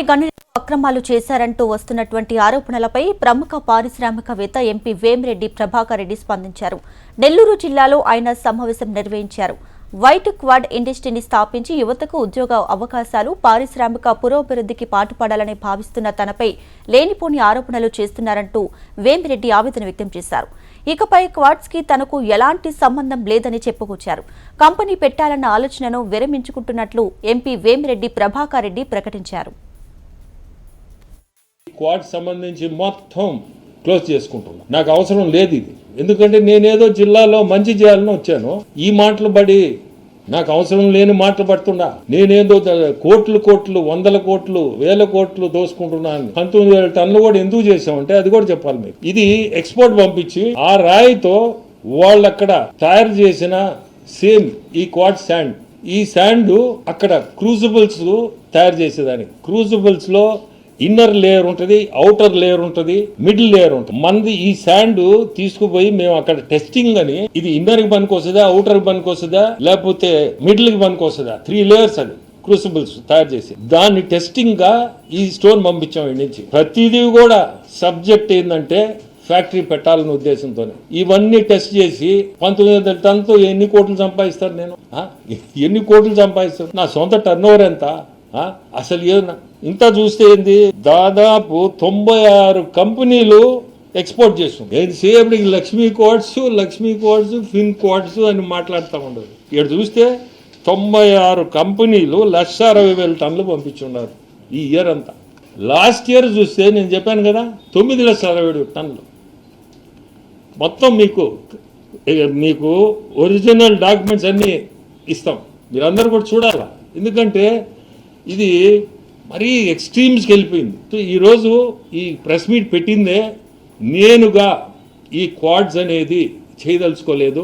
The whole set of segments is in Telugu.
గనులు అక్రమాలు చేశారంటూ వస్తున్నటువంటి ఆరోపణలపై ప్రముఖ పారిశ్రామికవేత్త ఎంపీ వేమిరెడ్డి ప్రభాకర్ రెడ్డి స్పందించారు. నెల్లూరు జిల్లాలో ఆయన సమావేశం నిర్వహించారు. వైట్ క్వాడ్ ఇండస్ట్రీని స్థాపించి యువతకు ఉద్యోగ అవకాశాలు, పారిశ్రామిక పురోభివృద్ధికి పాటుపడాలని భావిస్తున్న తనపై లేనిపోని ఆరోపణలు చేస్తున్నారంటూ వేమిరెడ్డి ఆవేదన వ్యక్తం చేశారు. ఇకపై క్వాడ్స్ కి తనకు ఎలాంటి సంబంధం లేదని చెప్పుకొచ్చారు. కంపెనీ పెట్టాలన్న ఆలోచనను విరమించుకుంటున్నట్లు ఎంపీ వేమిరెడ్డి ప్రభాకర్ రెడ్డి ప్రకటించారు. క్వాడ్ సంబంధించి మొత్తం క్లోజ్ చేసుకుంటున్నా. నాకు అవసరం లేదు ఇది. ఎందుకంటే నేనేదో జిల్లాలో మంచి చేయాలని వచ్చాను. ఈ మాటలు పడి నాకు అవసరం లేని మాటలు పడుతున్నా. నేనేదో కోట్లు కోట్లు, వందల కోట్లు, వేల కోట్లు దోసుకుంటున్నాను. 19,000 టన్నులు కూడా ఎందుకు చేసామంటే అది కూడా చెప్పాలి మీకు. ఇది ఎక్స్పోర్ట్ పంపించి ఆ రాయితో వాళ్ళు అక్కడ తయారు చేసిన సేమ్ ఈ క్వాడ్ శాండ్, ఈ శాండ్ అక్కడ క్రూజిబుల్స్ తయారు చేసేదానికి. క్రూజిబుల్స్ లో ఇన్నర్ లేయర్ ఉంటుంది, అవుటర్ లేయర్ ఉంటుంది, మిడిల్ లేయర్ ఉంటుంది. మనది ఈ శాండ్ తీసుకుపోయి మేము అక్కడ టెస్టింగ్ అని, ఇది ఇన్నర్ కి పనికి వస్తుందా, అవుటర్ కి పనికి వస్తుందా, లేకపోతే మిడిల్ కి పనికి వస్తుందా, 3 లేయర్స్ అది క్రూసిబుల్స్ తయారు చేసి దాన్ని టెస్టింగ్ గా ఈ స్టోన్ పంపించాం ఇంటి నుంచి. ప్రతిదీ కూడా సబ్జెక్ట్ ఏంటంటే ఫ్యాక్టరీ పెట్టాలనే ఉద్దేశంతోనే ఇవన్నీ టెస్ట్ చేసి 19,000 టన్నుతో ఎన్ని కోట్లు సంపాదిస్తారు? నేను ఎన్ని కోట్లు సంపాదిస్తారు? నా సొంత టర్న్ ఓవర్ ఎంత? అసలు ఏదన్నా ఇంత చూస్తే ఏంది, దాదాపు 96 కంపెనీలు ఎక్స్పోర్ట్ చేస్తుంది. సేపటికి లక్ష్మీ కోడ్స్, ఫిన్ కోడ్స్ అని మాట్లాడుతూ ఉండదు. ఇక్కడ చూస్తే 96 కంపెనీలు 1,60,000 టన్నులు పంపించున్నారు ఈ ఇయర్ అంతా. లాస్ట్ ఇయర్ చూస్తే నేను చెప్పాను కదా 9,60,000 టన్నులు. మొత్తం మీకు ఒరిజినల్ డాక్యుమెంట్స్ అన్నీ ఇస్తాం, మీరందరూ కూడా చూడాలా. ఎందుకంటే ఇది మరీ ఎక్స్ట్రీమ్స్కి వెళ్ళిపోయింది. సో ఈరోజు ఈ ప్రెస్ మీట్ పెట్టిందే నేనుగా ఈ క్వాడ్స్ అనేది చేయదలుచుకోలేదు.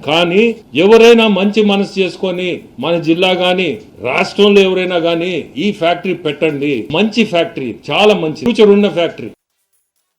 కానీ ఎవరైనా మంచి మనసు చేసుకొని మన జిల్లా కానీ రాష్ట్రంలో ఎవరైనా కానీ ఈ ఫ్యాక్టరీ పెట్టండి. మంచి ఫ్యాక్టరీ, చాలా మంచి ఫ్యూచర్ ఉన్న ఫ్యాక్టరీ.